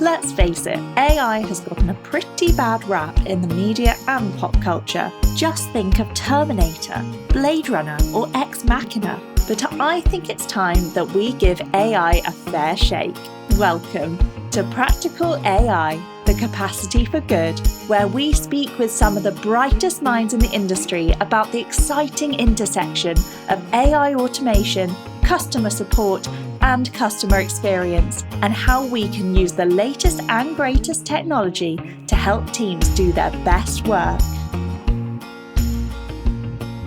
Let's face it, AI has gotten a pretty bad rap in the media and pop culture. Just think of Terminator, Blade Runner, or Ex Machina. But I think it's time that we give AI a fair shake. Welcome to Practical AI, the Capacity for Good, where we speak with some of the brightest minds in the industry about the exciting intersection of AI automation, customer support, and customer experience, and how we can use the latest and greatest technology to help teams do their best work.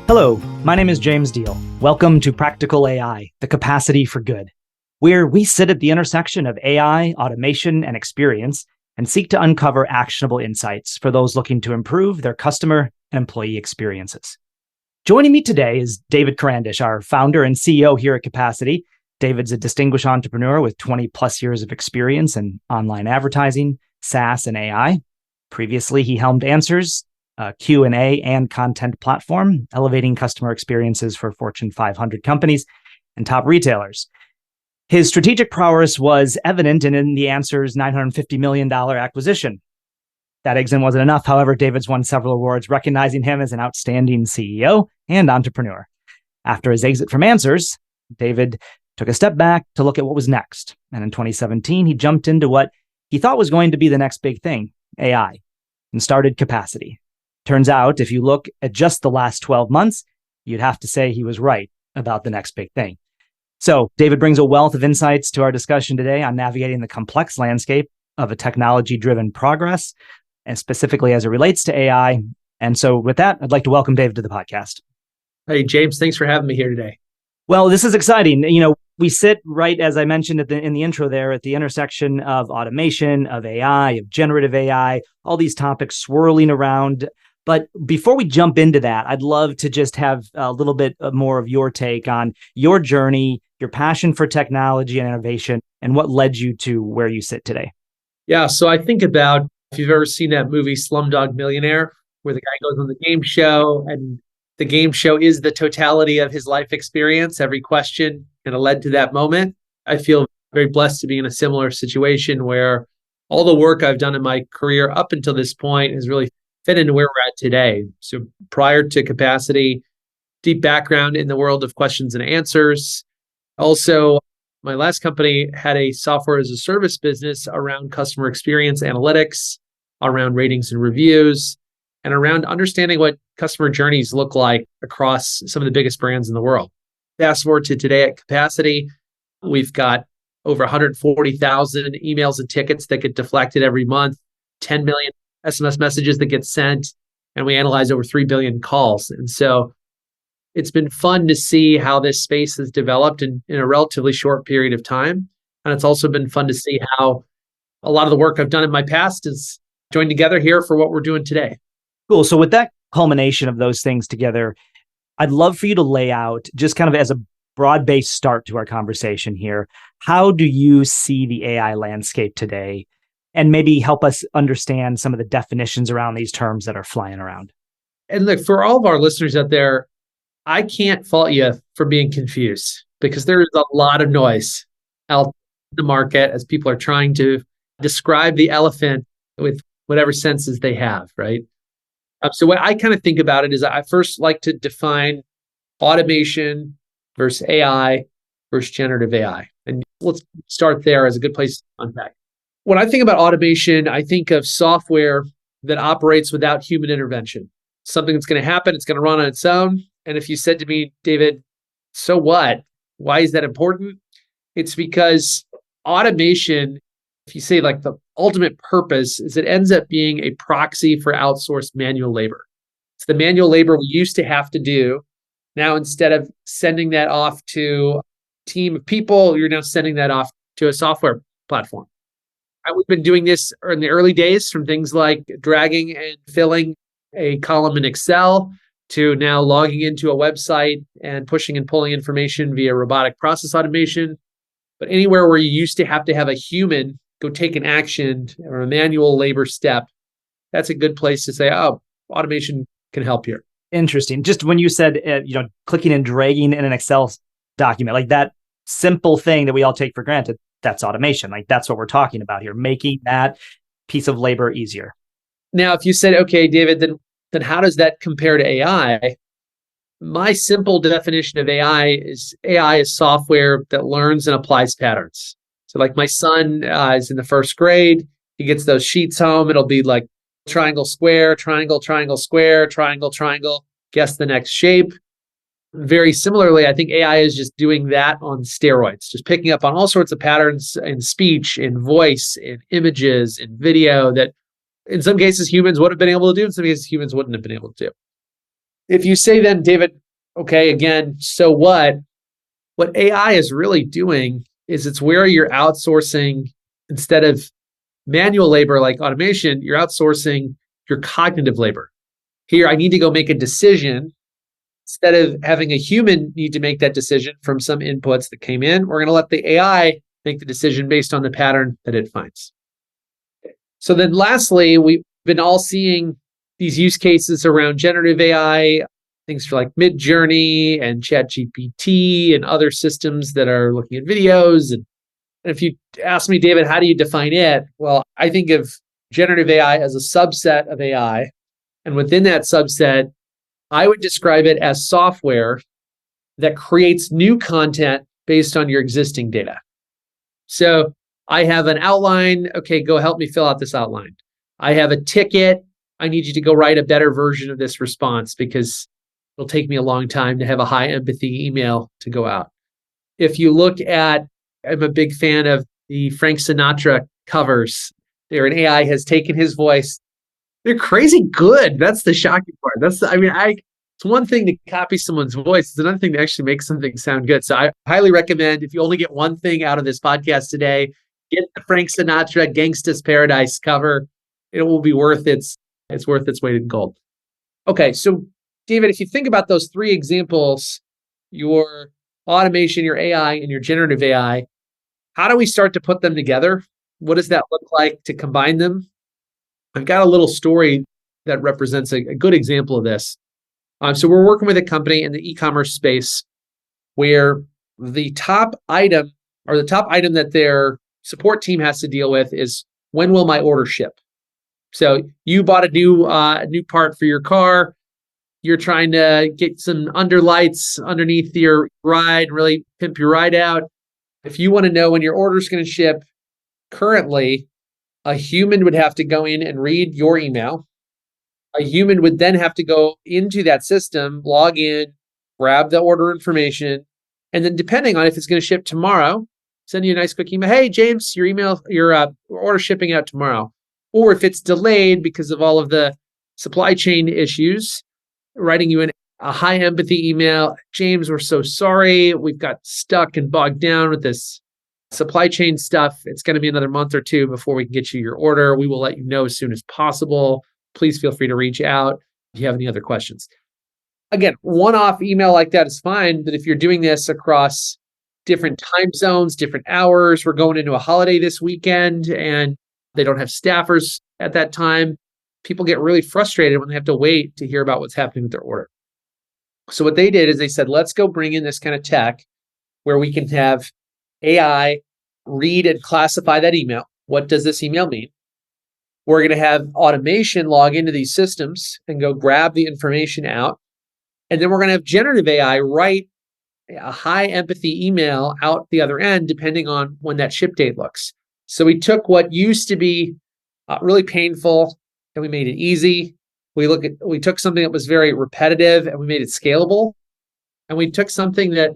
Hello, my name is James Diel. Welcome to Practical AI, the Capacity for Good, where we sit at the intersection of AI, automation, and experience, and seek to uncover actionable insights for those looking to improve their customer and employee experiences. Joining me today is David Karandish, our founder and CEO here at Capacity. David's a distinguished entrepreneur with 20 plus years of experience in online advertising, SaaS, and AI. Previously, he helmed Answers, a Q&A and content platform, elevating customer experiences for Fortune 500 companies and top retailers. His strategic prowess was evident in the Answers $950 million acquisition. That exit wasn't enough. However, David's won several awards recognizing him as an outstanding CEO and entrepreneur. After his exit from Answers, David took a step back to look at what was next. And in 2017, he jumped into what he thought was going to be the next big thing, AI, and started Capacity. Turns out, if you look at just the last 12 months, you'd have to say he was right about the next big thing. So David brings a wealth of insights to our discussion today on navigating the complex landscape of a technology-driven progress, and specifically as it relates to AI. And so with that, I'd like to welcome David to the podcast. Hey, James, thanks for having me here today. Well, this is exciting. We sit right, as I mentioned in the intro there, at the intersection of automation, of AI, of generative AI, all these topics swirling around. But before we jump into that, I'd love to just have a little bit more of your take on your journey, your passion for technology and innovation, and what led you to where you sit today. Yeah, so I think about, if you've ever seen that movie Slumdog Millionaire, where the guy goes on the game show and the game show is the totality of his life experience. Every question kind of led to that moment. I feel very blessed to be in a similar situation where all the work I've done in my career up until this point has really fit into where we're at today. So prior to Capacity, deep background in the world of questions and answers. Also, my last company had a software as a service business around customer experience analytics, around ratings and reviews, and around understanding what customer journeys look like across some of the biggest brands in the world. Fast forward to today at Capacity, we've got over 140,000 emails and tickets that get deflected every month, 10 million SMS messages that get sent, and we analyze over 3 billion calls. And so it's been fun to see how this space has developed in a relatively short period of time. And it's also been fun to see how a lot of the work I've done in my past is joined together here for what we're doing today. Cool. So with that culmination of those things together, I'd love for you to lay out, just kind of as a broad-based start to our conversation here, how do you see the AI landscape today? And maybe help us understand some of the definitions around these terms that are flying around. And look, for all of our listeners out there, I can't fault you for being confused because there is a lot of noise out in the market as people are trying to describe the elephant with whatever senses they have, right? So what I kind of think about it is I first like to define automation versus AI versus generative AI. And let's start there as a good place to unpack. When I think about automation, I think of software that operates without human intervention. Something that's going to happen, it's going to run on its own. And if you said to me, David, so what? Why is that important? It's because automation, if you say like the ultimate purpose, is it ends up being a proxy for outsourced manual labor. It's the manual labor we used to have to do. Now, instead of sending that off to a team of people, you're now sending that off to a software platform. We've been doing this in the early days from things like dragging and filling a column in Excel to now logging into a website and pushing and pulling information via robotic process automation. But anywhere where you used to have a human go take an action or a manual labor step, that's a good place to say, oh, automation can help here. Interesting. Just when you said, clicking and dragging in an Excel document, like that simple thing that we all take for granted, that's automation. Like that's what we're talking about here, making that piece of labor easier. Now, if you said, okay, David, then how does that compare to AI? My simple definition of AI is software that learns and applies patterns. So like my son is in the first grade. He gets those sheets home. It'll be like triangle, square, triangle, triangle, square, triangle, triangle. Guess the next shape. Very similarly, I think AI is just doing that on steroids, just picking up on all sorts of patterns in speech, in voice, in images, in video that in some cases humans would have been able to do, in some cases humans wouldn't have been able to do. If you say then, David, okay, again, so what? What AI is really doing is it's where you're outsourcing instead of manual labor like automation, you're outsourcing your cognitive labor. Here, I need to go make a decision. Instead of having a human need to make that decision from some inputs that came in, we're going to let the AI make the decision based on the pattern that it finds. So then lastly, we've been all seeing these use cases around generative AI, things for like Midjourney and ChatGPT and other systems that are looking at videos. And if you ask me, David, how do you define it? Well, I think of generative AI as a subset of AI. And within that subset, I would describe it as software that creates new content based on your existing data. So I have an outline. Okay, go help me fill out this outline. I have a ticket. I need you to go write a better version of this response because it'll take me a long time to have a high empathy email to go out. If you look at, I'm a big fan of the Frank Sinatra covers. There, an AI has taken his voice. They're crazy good. That's the shocking part. It's one thing to copy someone's voice. It's another thing to actually make something sound good. So I highly recommend, if you only get one thing out of this podcast today, get the Frank Sinatra Gangsta's Paradise cover. It will be worth it's worth its weight in gold. Okay, so David, if you think about those three examples, your automation, your AI, and your generative AI, how do we start to put them together? What does that look like to combine them? I've got a little story that represents a good example of this. So we're working with a company in the e-commerce space where the top item that their support team has to deal with is, when will my order ship? So you bought a new part for your car. You're trying to get some underlights underneath your ride, really pimp your ride out. If you want to know when your order is going to ship, currently, a human would have to go in and read your email. A human would then have to go into that system, log in, grab the order information, and then depending on if it's going to ship tomorrow, send you a nice quick email. Hey, James, your order shipping out tomorrow. Or if it's delayed because of all of the supply chain issues, writing you a high empathy email. James, we're so sorry. We've got stuck and bogged down with this supply chain stuff. It's going to be another month or two before we can get you your order. We will let you know as soon as possible. Please feel free to reach out if you have any other questions. Again, one-off email like that is fine, but if you're doing this across different time zones, different hours, we're going into a holiday this weekend and they don't have staffers at that time, people get really frustrated when they have to wait to hear about what's happening with their order. So what they did is they said, let's go bring in this kind of tech where we can have AI read and classify that email. What does this email mean? We're going to have automation log into these systems and go grab the information out. And then we're going to have generative AI write a high empathy email out the other end, depending on when that ship date looks. So we took what used to be really painful and we made it easy. We took something that was very repetitive and we made it scalable. And we took something that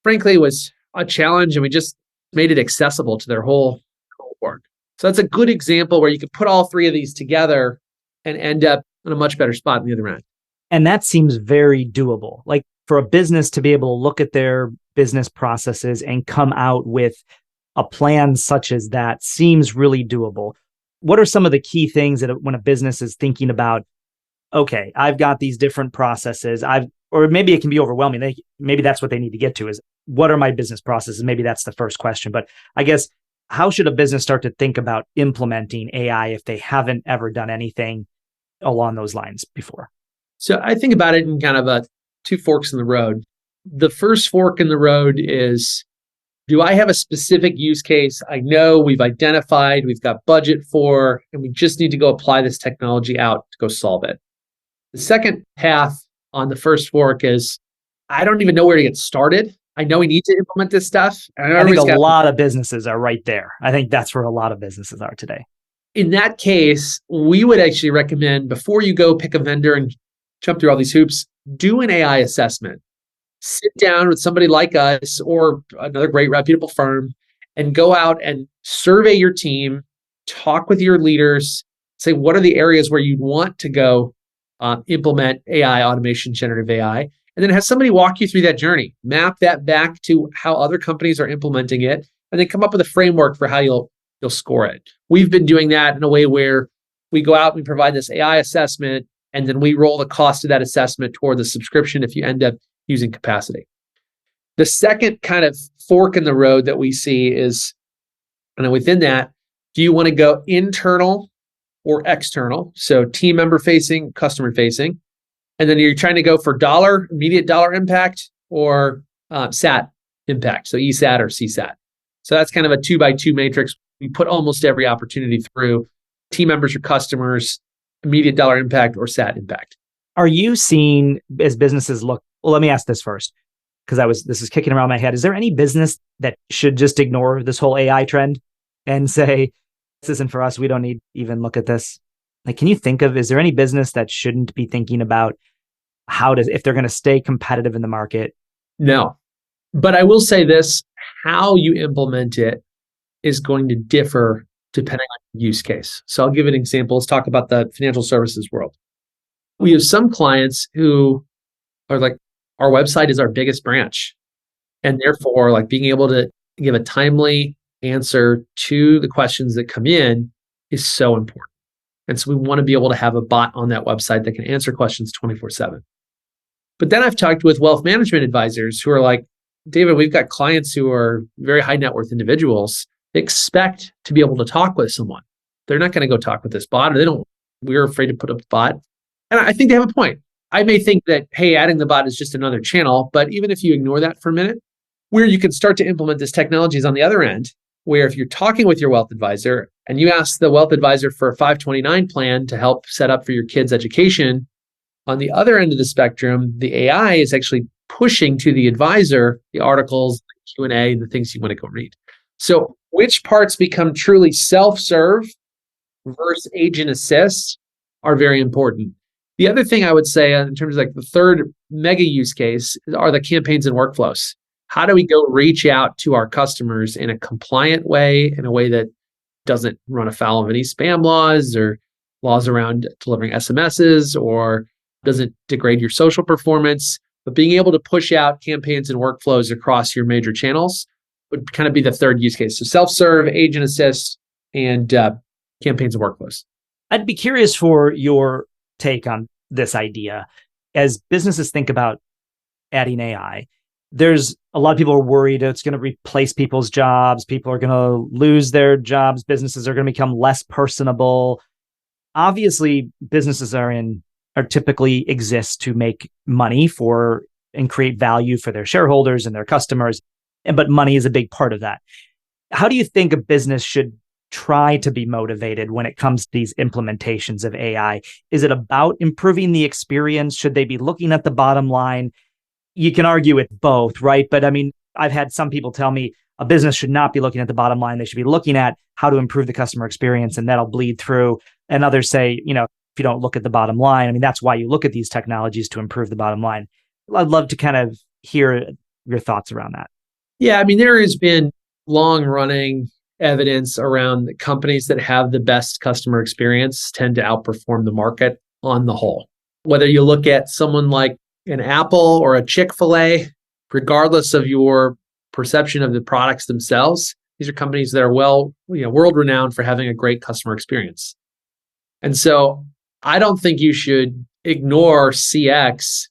frankly was a challenge and we just made it accessible to their whole cohort. So that's a good example where you could put all three of these together and end up in a much better spot in the other end. And that seems very doable. Like for a business to be able to look at their business processes and come out with a plan such as that seems really doable. What are some of the key things that when a business is thinking about, okay, I've got these different processes, or maybe it can be overwhelming. Maybe that's what they need to get to is, what are my business processes? Maybe that's the first question. But I guess, how should a business start to think about implementing AI if they haven't ever done anything along those lines before? So I think about it in kind of two forks in the road. The first fork in the road is Do I have a specific use case I know we've identified, we've got budget for, and we just need to go apply this technology out to go solve it? The second path on the first fork is I don't even know where to get started. I know we need to implement this stuff. And I think a lot of businesses are right there. I think that's where a lot of businesses are today. In that case, we would actually recommend before you go pick a vendor and jump through all these hoops, do an AI assessment. Sit down with somebody like us or another great reputable firm and go out and survey your team, talk with your leaders, say what are the areas where you'd want to go implement AI, automation, generative AI, and then have somebody walk you through that journey, map that back to how other companies are implementing it, and then come up with a framework for how you'll score it. We've been doing that in a way where we go out, we provide this AI assessment, and then we roll the cost of that assessment toward the subscription if you end up using capacity. The second kind of fork in the road that we see is, and within that, do you want to go internal or external? So team member facing, customer facing. And then you're trying to go for immediate dollar impact or SAT impact. So ESAT or CSAT. So that's kind of a 2x2 matrix. We put almost every opportunity through team members or customers, immediate dollar impact or SAT impact. Are you seeing as businesses look, well, let me ask this first, because this is kicking around my head. Is there any business that should just ignore this whole AI trend and say, this isn't for us, we don't need to even look at this? Like, can you think of, is there any business that shouldn't be thinking about if they're going to stay competitive in the market? No. But I will say this, how you implement it is going to differ depending on the use case. So I'll give an example. Let's talk about the financial services world. We have some clients who are like, our website is our biggest branch. And therefore, like being able to give a timely answer to the questions that come in is so important. And so we want to be able to have a bot on that website that can answer questions 24/7. But then I've talked with wealth management advisors who are like, David, we've got clients who are very high net worth individuals. They expect to be able to talk with someone. They're not going to go talk with this bot, or we're afraid to put up the bot. And I think they have a point. I may think that, hey, adding the bot is just another channel, but even if you ignore that for a minute, where you can start to implement this technology is on the other end, where if you're talking with your wealth advisor and you ask the wealth advisor for a 529 plan to help set up for your kids' education, on the other end of the spectrum, the AI is actually pushing to the advisor the articles, the Q&A, and the things you want to go read. So which parts become truly self-serve versus agent assist are very important. The other thing I would say in terms of like the third mega use case are the campaigns and workflows. How do we go reach out to our customers in a compliant way, in a way that doesn't run afoul of any spam laws or laws around delivering SMSs, or doesn't degrade your social performance, but being able to push out campaigns and workflows across your major channels would kind of be the third use case. So self-serve, agent assist, and campaigns and workflows. I'd be curious for your take on this idea. As businesses think about adding AI, there's a lot of people are worried it's going to replace people's jobs. People are going to lose their jobs. Businesses are going to become less personable. Obviously, businesses are typically exist to make money and create value for their shareholders and their customers. But money is a big part of that. How do you think a business should try to be motivated when it comes to these implementations of AI? Is it about improving the experience? Should they be looking at the bottom line? You can argue with both, right? But I mean, I've had some people tell me a business should not be looking at the bottom line. They should be looking at how to improve the customer experience, and that'll bleed through. And others say, if you don't look at the bottom line, I mean, that's why you look at these technologies, to improve the bottom line. I'd love to kind of hear your thoughts around that. Yeah, I mean, there has been long-running evidence around the companies that have the best customer experience tend to outperform the market on the whole. Whether you look at someone like an Apple or a Chick-fil-A, regardless of your perception of the products themselves, these are companies that are world-renowned for having a great customer experience. And so I don't think you should ignore CX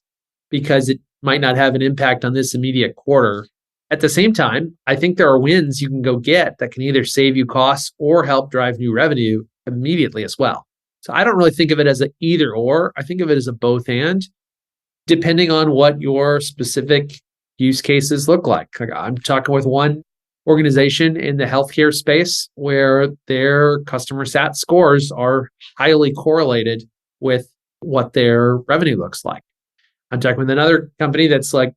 because it might not have an impact on this immediate quarter. At the same time, I think there are wins you can go get that can either save you costs or help drive new revenue immediately as well. So I don't really think of it as an either or. I think of it as a both and, depending on what your specific use cases look like. I'm talking with one organization in the healthcare space where their customer sat scores are highly correlated with what their revenue looks like. I'm talking with another company that's like,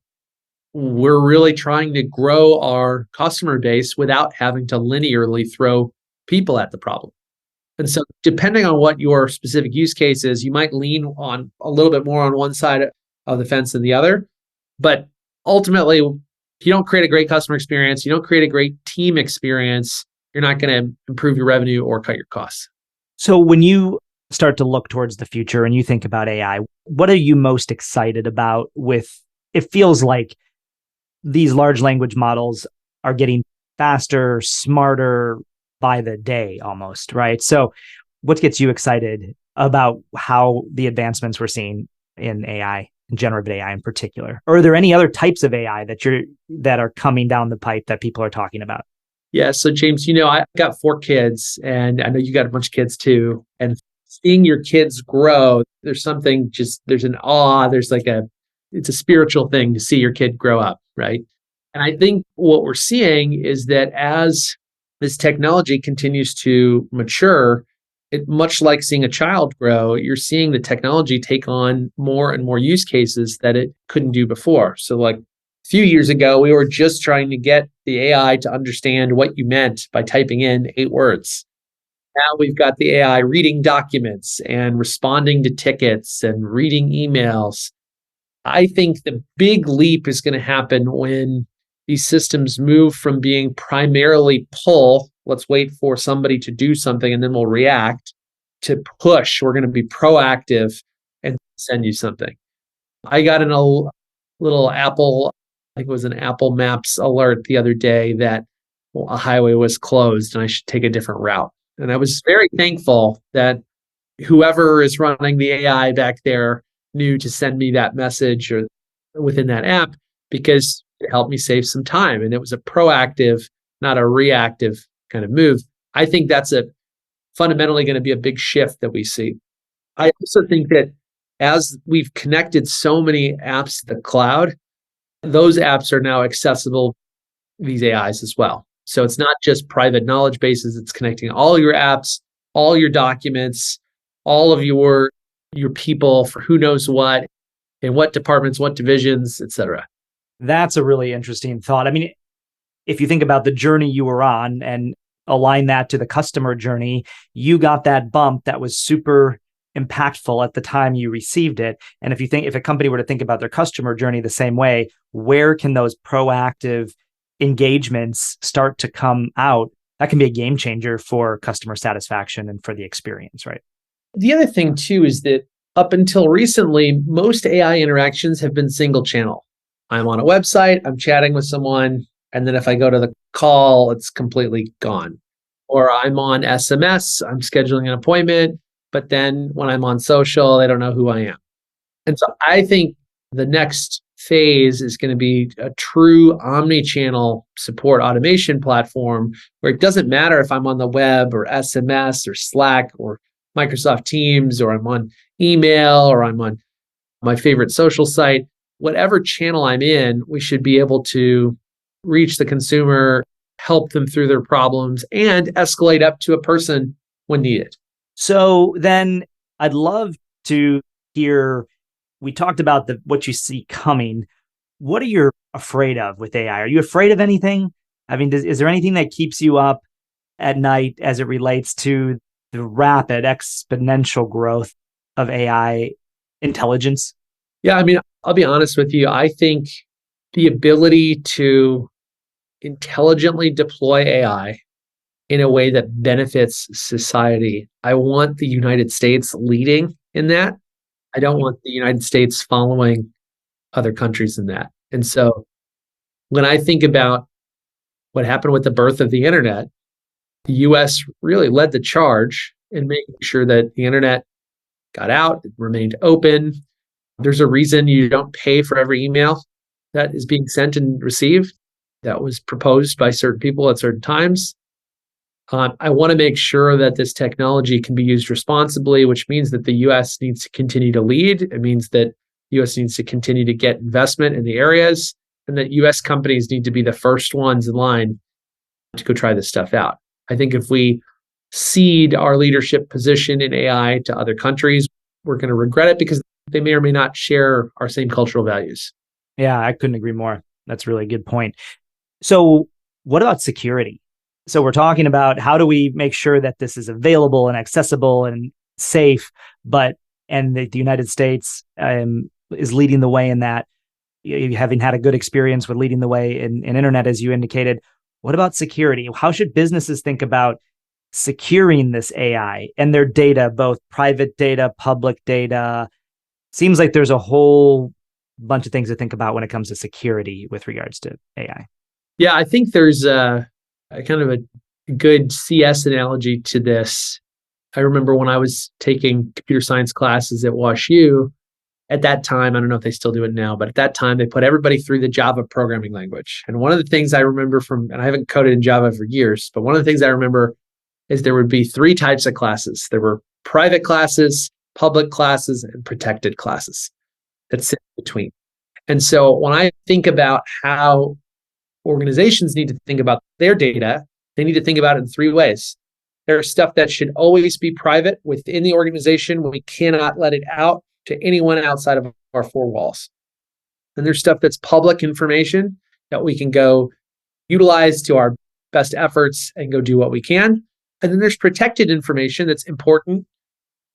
we're really trying to grow our customer base without having to linearly throw people at the problem. And so depending on what your specific use case is, you might lean on a little bit more on one side of the fence than the other. But ultimately, if you don't create a great customer experience, you don't create a great team experience, you're not going to improve your revenue or cut your costs. So when you start to look towards the future and you think about AI, what are you most excited about it feels like these large language models are getting faster, smarter by the day almost, right? So what gets you excited about how the advancements we're seeing in AI, in generative AI in particular? Or are there any other types of AI that are coming down the pipe that people are talking about? Yeah. So James, I've got 4 kids and I know you got a bunch of kids too. And seeing your kids grow, there's an awe, it's a spiritual thing to see your kid grow up, right? And I think what we're seeing is that as this technology continues to mature, much like seeing a child grow, you're seeing the technology take on more and more use cases that it couldn't do before. So like a few years ago, we were just trying to get the AI to understand what you meant by typing in 8 words. Now we've got the AI reading documents and responding to tickets and reading emails. I think the big leap is going to happen when these systems move from being primarily pull, let's wait for somebody to do something and then we'll react, to push, we're going to be proactive and send you something. I got in a little Apple, I think it was an Apple Maps alert the other day that a highway was closed and I should take a different route. And I was very thankful that whoever is running the AI back there knew to send me that message or within that app, because it helped me save some time. And it was a proactive, not a reactive kind of move. I think that's fundamentally going to be a big shift that we see. I also think that as we've connected so many apps to the cloud, those apps are now accessible, these AIs as well. So it's not just private knowledge bases, it's connecting all your apps, all your documents, all of your people for who knows what, in what departments, what divisions, et cetera. That's a really interesting thought. I mean, if you think about the journey you were on and align that to the customer journey, you got that bump that was super impactful at the time you received it. And if a company were to think about their customer journey the same way, where can those proactive engagements start to come out? That can be a game changer for customer satisfaction and for the experience, right? The other thing too is that up until recently, most AI interactions have been single channel. I'm on a website, I'm chatting with someone, and then if I go to the call, it's completely gone. Or I'm on SMS, I'm scheduling an appointment, but then when I'm on social, they don't know who I am. And so I think the next phase is going to be a true omni-channel support automation platform where it doesn't matter if I'm on the web or SMS or Slack or Microsoft Teams, or I'm on email, or I'm on my favorite social site. Whatever channel I'm in, we should be able to reach the consumer, help them through their problems, and escalate up to a person when needed. So then I'd love to hear, we talked about what you see coming. What are you afraid of with AI? Are you afraid of anything? I mean, is there anything that keeps you up at night as it relates to the rapid exponential growth of AI intelligence? Yeah, I mean, I'll be honest with you. I think the ability to intelligently deploy AI in a way that benefits society, I want the United States leading in that. I don't want the United States following other countries in that. And so when I think about what happened with the birth of the internet, the US really led the charge in making sure that the internet got out, it remained open. There's a reason you don't pay for every email that is being sent and received. That was proposed by certain people at certain times. I want to make sure that this technology can be used responsibly, which means that the US needs to continue to lead. It means that the US needs to continue to get investment in the areas, and that US companies need to be the first ones in line to go try this stuff out. I think if we cede our leadership position in AI to other countries, we're going to regret it because they may or may not share our same cultural values. Yeah, I couldn't agree more. That's a really good point. So what about security? So we're talking about how do we make sure that this is available and accessible and safe, and the United States is leading the way in that, having had a good experience with leading the way in internet, as you indicated. What about security? How should businesses think about securing this AI and their data, both private data, public data? Seems like there's a whole bunch of things to think about when it comes to security with regards to AI. Yeah, I think there's a kind of a good CS analogy to this. I remember when I was taking computer science classes at WashU, at that time, I don't know if they still do it now, but at that time, they put everybody through the Java programming language. And one of the things I remember and I haven't coded in Java for years, but one of the things I remember is there would be 3 types of classes. There were private classes, public classes, and protected classes that sit in between. And so when I think about how organizations need to think about their data, they need to think about it in 3 ways. There's stuff that should always be private within the organization. We cannot let it out to anyone outside of our 4 walls. And there's stuff that's public information that we can go utilize to our best efforts and go do what we can. And then there's protected information that's important,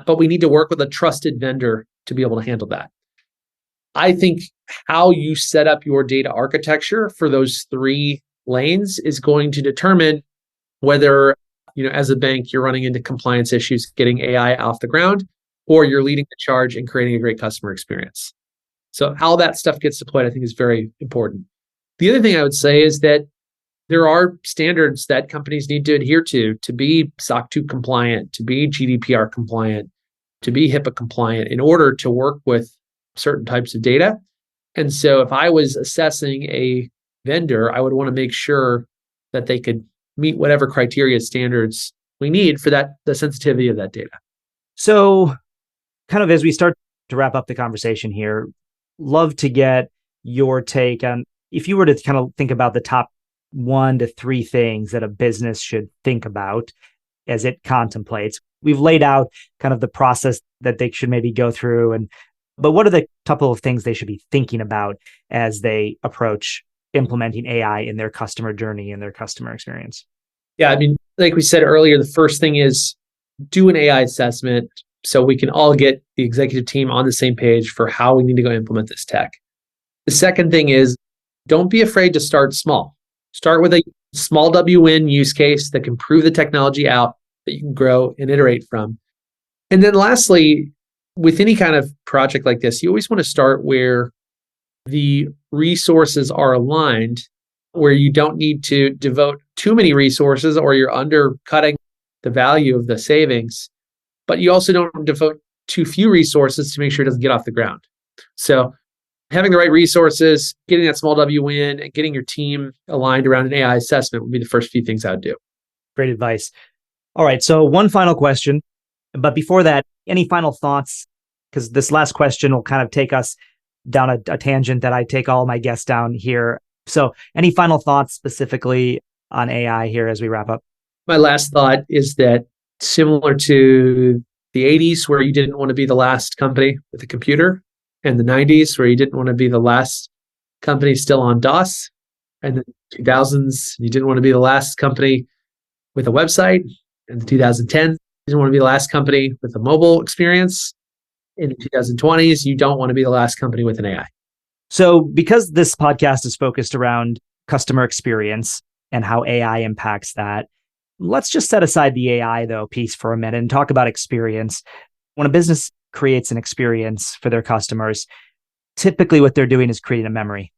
but we need to work with a trusted vendor to be able to handle that. I think how you set up your data architecture for those 3 lanes is going to determine whether, as a bank, you're running into compliance issues getting AI off the ground, or you're leading the charge and creating a great customer experience. So how that stuff gets deployed, I think, is very important. The other thing I would say is that there are standards that companies need to adhere to be SOC 2 compliant, to be GDPR compliant, to be HIPAA compliant in order to work with certain types of data. And so if I was assessing a vendor, I would want to make sure that they could meet whatever criteria standards we need for the sensitivity of that data. So kind of as we start to wrap up the conversation here, love to get your take on, if you were to kind of think about the top 1 to 3 things that a business should think about as it contemplates. We've laid out kind of the process that they should maybe go through, but what are the couple of things they should be thinking about as they approach implementing AI in their customer journey and their customer experience? Yeah, I mean, like we said earlier, the first thing is do an AI assessment so we can all get the executive team on the same page for how we need to go implement this tech. The second thing is don't be afraid to start small. Start with a small WN use case that can prove the technology out that you can grow and iterate from. And then lastly, with any kind of project like this, you always want to start where the resources are aligned, where you don't need to devote too many resources or you're undercutting the value of the savings, but you also don't devote too few resources to make sure it doesn't get off the ground. So having the right resources, getting that small WN, and getting your team aligned around an AI assessment would be the first few things I would do. Great advice. All right, so one final question. But before that, any final thoughts? Because this last question will kind of take us down a tangent that I take all my guests down here. So any final thoughts specifically on AI here as we wrap up? My last thought is that similar to the 80s, where you didn't want to be the last company with a computer, and the 90s, where you didn't want to be the last company still on DOS, and the 2000s, you didn't want to be the last company with a website, and the 2010s, you didn't want to be the last company with a mobile experience. In the 2020s, you don't want to be the last company with an AI. So because this podcast is focused around customer experience and how AI impacts that, let's just set aside the AI though piece for a minute and talk about experience. When a business creates an experience for their customers, typically what they're doing is creating a memory.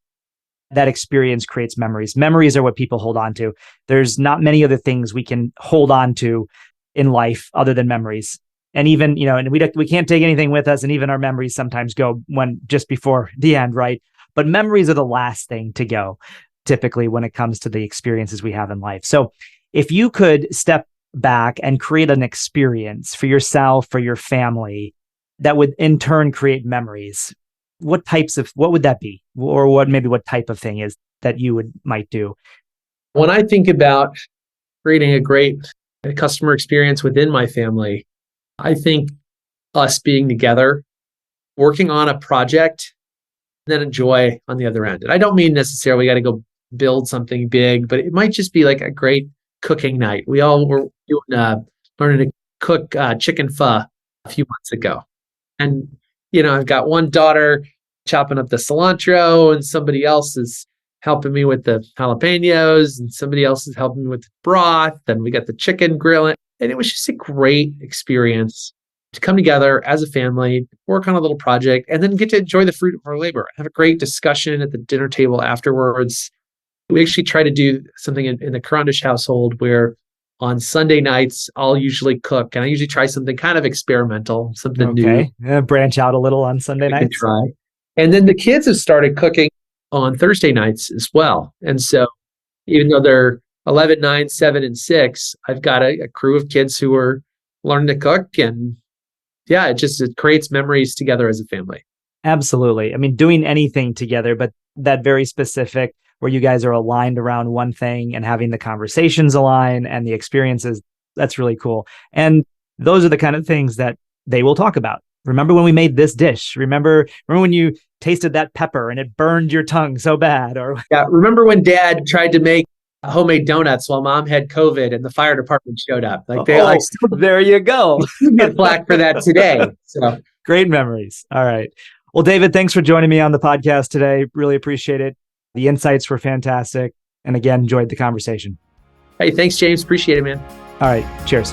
That experience creates memories. Memories are what people hold on to. There's not many other things we can hold on to in life other than memories. And even, and we can't take anything with us, and even our memories sometimes go just before the end, right? But memories are the last thing to go, typically, when it comes to the experiences we have in life. So if you could step back and create an experience for yourself, for your family, that would in turn create memories, what would that be? Or what type of thing is that you might do? When I think about creating a great customer experience within my family, I think us being together, working on a project, then enjoy on the other end. And I don't mean necessarily got to go build something big, but it might just be like a great cooking night. We all were doing, learning to cook chicken pho a few months ago. And, I've got one daughter chopping up the cilantro, and somebody else is helping me with the jalapenos, and somebody else is helping me with the broth. And we got the chicken grilling. And it was just a great experience to come together as a family, work on a little project, and then get to enjoy the fruit of our labor. Have a great discussion at the dinner table afterwards. We actually try to do something in the Karandish household where on Sunday nights, I'll usually cook, and I usually try something kind of experimental, something new. Branch out a little on Sunday nights. Try. And then the kids have started cooking on Thursday nights as well. And so even though they're 11, 9, 7, and 6, I've got a crew of kids who are learning to cook. And yeah, it creates memories together as a family. Absolutely. I mean, doing anything together, but that very specific where you guys are aligned around one thing and having the conversations align and the experiences, that's really cool. And those are the kind of things that they will talk about. Remember when we made this dish? Remember when you tasted that pepper and it burned your tongue so bad? Or yeah, remember when Dad tried to make homemade donuts while Mom had COVID and the fire department showed up? There you go. You get flack for that today. So great memories. All right. Well, David, thanks for joining me on the podcast today. Really appreciate it. The insights were fantastic. And again, enjoyed the conversation. Hey, thanks, James. Appreciate it, man. All right. Cheers.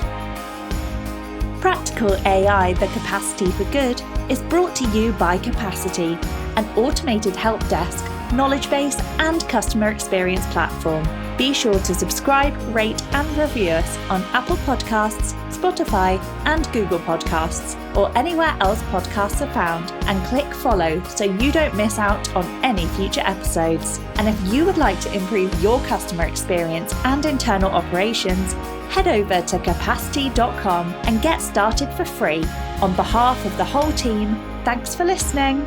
Practical AI, the capacity for good, is brought to you by Capacity, an automated help desk, knowledge base, and customer experience platform. Be sure to subscribe, rate, and review us on Apple Podcasts, Spotify, and Google Podcasts, or anywhere else podcasts are found, and click follow so you don't miss out on any future episodes. And if you would like to improve your customer experience and internal operations, head over to capacity.com and get started for free. On behalf of the whole team, thanks for listening.